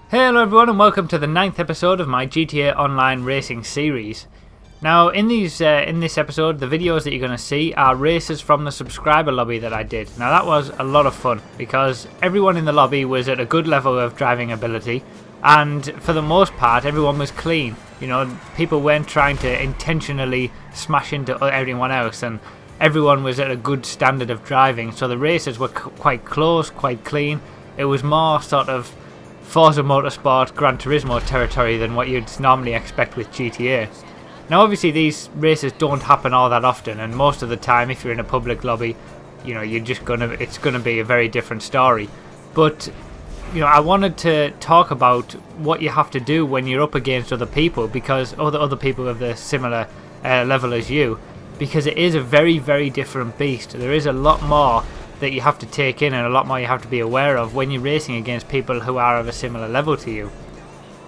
Hello everyone and welcome to the 9th episode of my GTA Online racing series. Now in this episode, the videos that you're going to see are races from the subscriber lobby that I did. Now that was a lot of fun because everyone in the lobby was at a good level of driving ability, and for the most part everyone was clean. You know, people weren't trying to intentionally smash into everyone else, and everyone was at a good standard of driving, so the races were quite close, quite clean. It was more sort of Forza Motorsport, Gran Turismo territory than what you'd normally expect with GTA. Now obviously these races don't happen all that often, and most of the time if you're in a public lobby, you know, it's gonna be a very different story. But you know, I wanted to talk about what you have to do when you're up against other people, because other people of the similar level as you, because it is a very, very different beast. There is a lot more that you have to take in and a lot more you have to be aware of when you're racing against people who are of a similar level to you.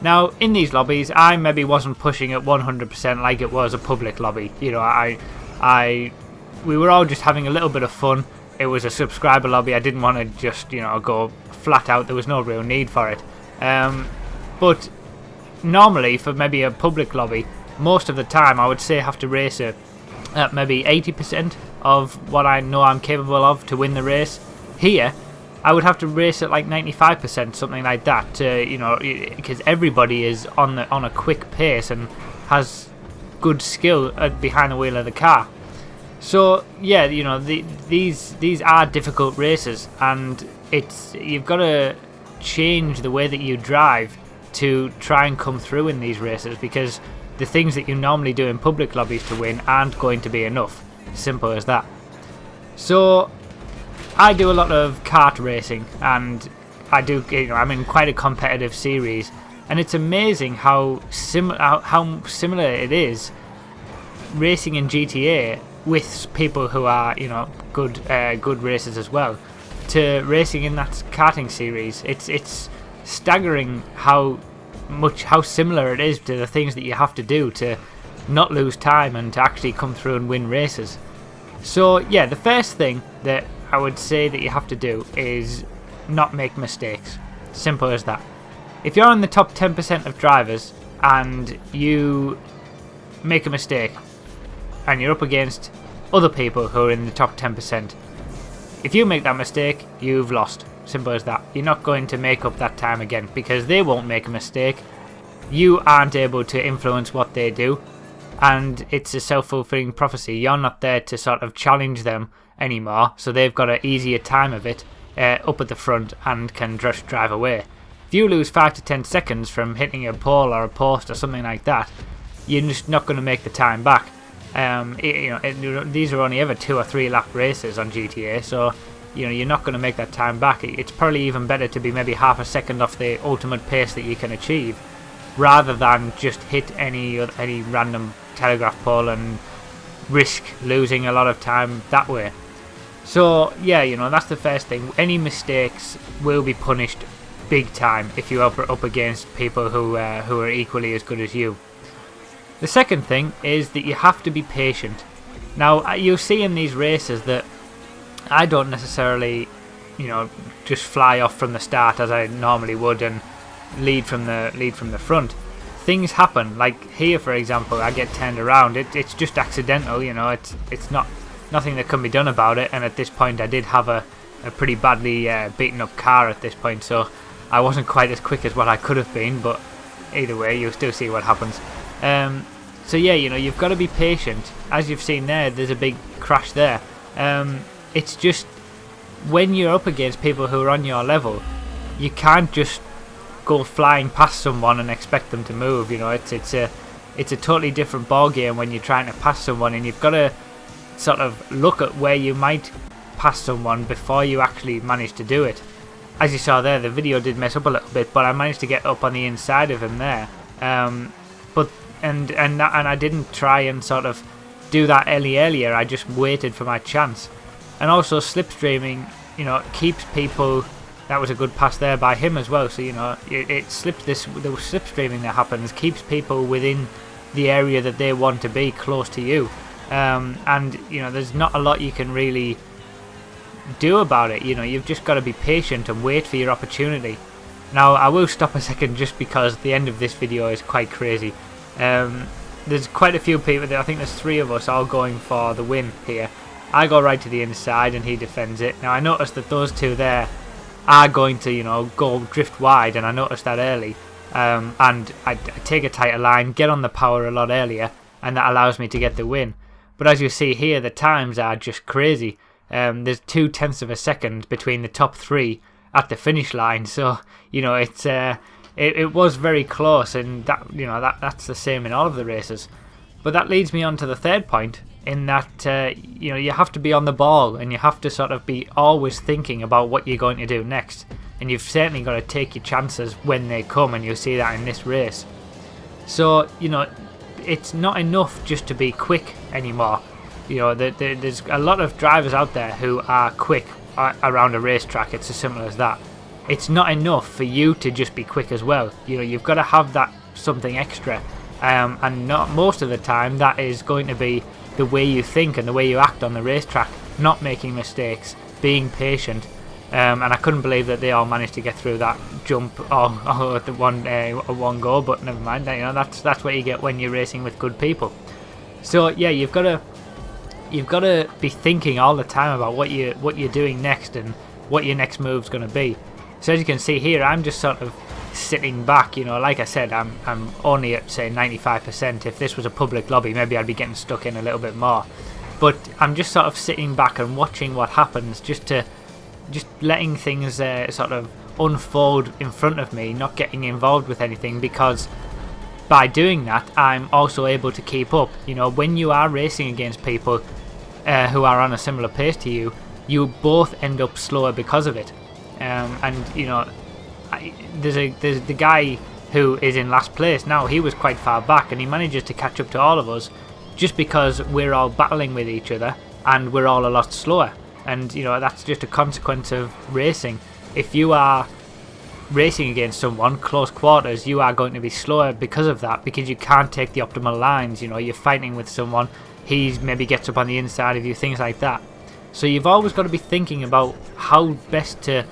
Now in these lobbies I maybe wasn't pushing it 100% like it was a public lobby. You know, we were all just having a little bit of fun. It was a subscriber lobby. I didn't want to just, you know, go flat out. There was no real need for it. But normally for maybe a public lobby, most of the time I would say I have to race it at maybe 80% of what I know I'm capable of to win the race. Here I would have to race at like 95%, something like that, to, you know, because everybody is on a quick pace and has good skill behind the wheel of the car. So yeah, you know, these are difficult races, and you've got to change the way that you drive to try and come through in these races, because the things that you normally do in public lobbies to win aren't going to be enough. Simple as that. So I do a lot of kart racing, and I'm in quite a competitive series, and it's amazing how similar it is racing in GTA with people who are, you know, good racers as well, to racing in that karting series. It's staggering how similar it is to the things that you have to do to not lose time and to actually come through and win races. So yeah, the first thing that I would say that you have to do is not make mistakes. Simple as that. If you're in the top 10% of drivers and you make a mistake and you're up against other people who are in the top 10%, if you make that mistake, you've lost. Simple as that. You're not going to make up that time again, because they won't make a mistake. You aren't able to influence what they do, and it's a self-fulfilling prophecy. You're not there to sort of challenge them anymore, so they've got an easier time of it up at the front and can just drive away. If you lose 5 to 10 seconds from hitting a pole or a post or something like that, you're just not going to make the time back. These are only ever 2 or 3 lap races on GTA, so you know, you're not going to make that time back. It's probably even better to be maybe half a second off the ultimate pace that you can achieve, rather than just hit any random telegraph pole and risk losing a lot of time that way. So yeah, you know, that's the first thing. Any mistakes will be punished big time if you're up against people who are equally as good as you. The second thing is that you have to be patient. Now you'll see in these races that I don't necessarily, you know, just fly off from the start as I normally would and lead from the front. Things happen. Like here, for example, I get turned around. It's just accidental, you know. It's nothing that can be done about it. And at this point, I did have a pretty badly beaten up car at this point, so I wasn't quite as quick as what I could have been. But either way, you'll still see what happens. So yeah, you know, you've got to be patient. As you've seen there's a big crash there. It's just when you're up against people who are on your level, you can't just go flying past someone and expect them to move. You know, it's a totally different ball game when you're trying to pass someone, and you've got to sort of look at where you might pass someone before you actually manage to do it. As you saw there, the video did mess up a little bit, but I managed to get up on the inside of him there. But I didn't try and sort of do that earlier. I just waited for my chance. And also slipstreaming, you know, keeps people. That was a good pass there by him as well. So you know, the slipstreaming that happens keeps people within the area that they want to be, close to you. And you know, there's not a lot you can really do about it. You know, you've just got to be patient and wait for your opportunity. Now I will stop a second just because the end of this video is quite crazy. There's quite a few people there. I think there's 3 of us all going for the win here. I go right to the inside and he defends it. Now I noticed that those 2 there are going to, you know, go drift wide, and I noticed that early. And I take a tighter line, get on the power a lot earlier, and that allows me to get the win. But as you see here, the times are just crazy. There's 0.2 of a second between the top 3 at the finish line, so you know it was very close, and that, you know, that's the same in all of the races. But that leads me on to the third point, in that you know, you have to be on the ball, and you have to sort of be always thinking about what you're going to do next, and you've certainly got to take your chances when they come, and you'll see that in this race. So you know, it's not enough just to be quick anymore. You know, there's a lot of drivers out there who are quick around a racetrack. It's as simple as that. It's not enough for you to just be quick as well. You know, you've got to have that something extra, and not most of the time that is going to be the way you think and the way you act on the racetrack, not making mistakes, being patient. And I couldn't believe that they all managed to get through that jump at the one go, but never mind. You know, that's what you get when you're racing with good people. So yeah, you've got to be thinking all the time about what you're doing next and what your next move's going to be. So as you can see here, I'm just sort of sitting back. You know, like I said, I'm only at say 95%. If this was a public lobby, maybe I'd be getting stuck in a little bit more. But I'm just sort of sitting back and watching what happens, just letting things sort of unfold in front of me, not getting involved with anything, because by doing that I'm also able to keep up. You know, when you are racing against people who are on a similar pace to you, you both end up slower because of it. And you know, there's the guy who is in last place now. He was quite far back, and he manages to catch up to all of us just because we're all battling with each other and we're all a lot slower. And you know, that's just a consequence of racing. If you are racing against someone close quarters, you are going to be slower because of that, because you can't take the optimal lines. You know, you're fighting with someone, he maybe gets up on the inside of you, things like that. So you've always got to be thinking about how best to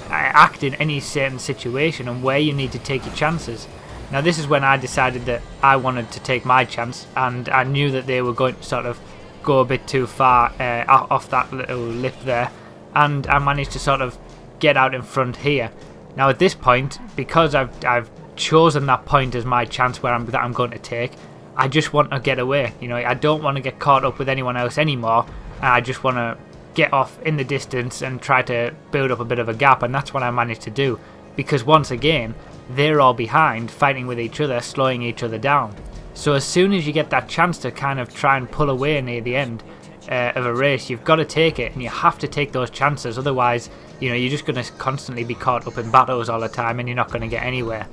act in any certain situation and where you need to take your chances. Now this is when I decided that I wanted to take my chance, and I knew that they were going to sort of go a bit too far off that little lip there, and I managed to sort of get out in front here. Now at this point, because I've chosen that point as my chance that I'm going to take, I just want to get away. You know, I don't want to get caught up with anyone else anymore, and I just want to get off in the distance and try to build up a bit of a gap, and that's what I managed to do, because once again they're all behind, fighting with each other, slowing each other down. So as soon as you get that chance to kind of try and pull away near the end of a race, you've got to take it, and you have to take those chances. Otherwise, you know, you're just going to constantly be caught up in battles all the time, and you're not going to get anywhere.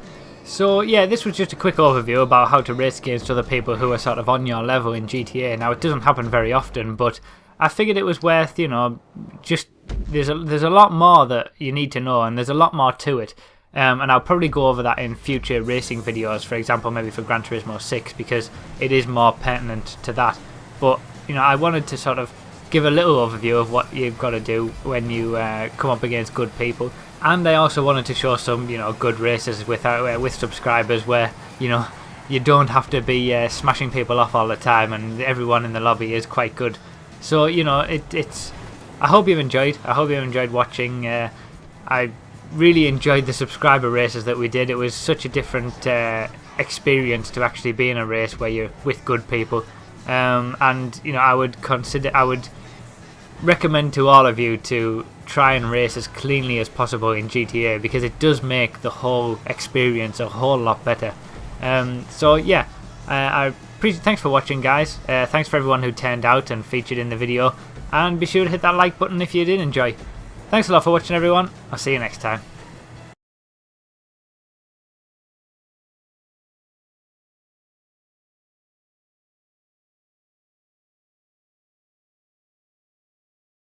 So yeah, this was just a quick overview about how to race against other people who are sort of on your level in GTA. Now it doesn't happen very often, but I figured it was worth, you know, just there's a lot more that you need to know, and there's a lot more to it. And I'll probably go over that in future racing videos, for example maybe for Gran Turismo 6, because it is more pertinent to that. But you know, I wanted to sort of give a little overview of what you've got to do when you come up against good people, and I also wanted to show some, you know, good races with subscribers where, you know, you don't have to be smashing people off all the time, and everyone in the lobby is quite good. So you know, it's I hope you've enjoyed. I hope you've enjoyed watching. I really enjoyed the subscriber races that we did. It was such a different experience to actually be in a race where you're with good people. And you know, I would recommend to all of you to try and race as cleanly as possible in GTA, because it does make the whole experience a whole lot better. So yeah, thanks for watching, guys. Thanks for everyone who turned out and featured in the video, and be sure to hit that like button if you did enjoy. Thanks a lot for watching, everyone. I'll see you next time.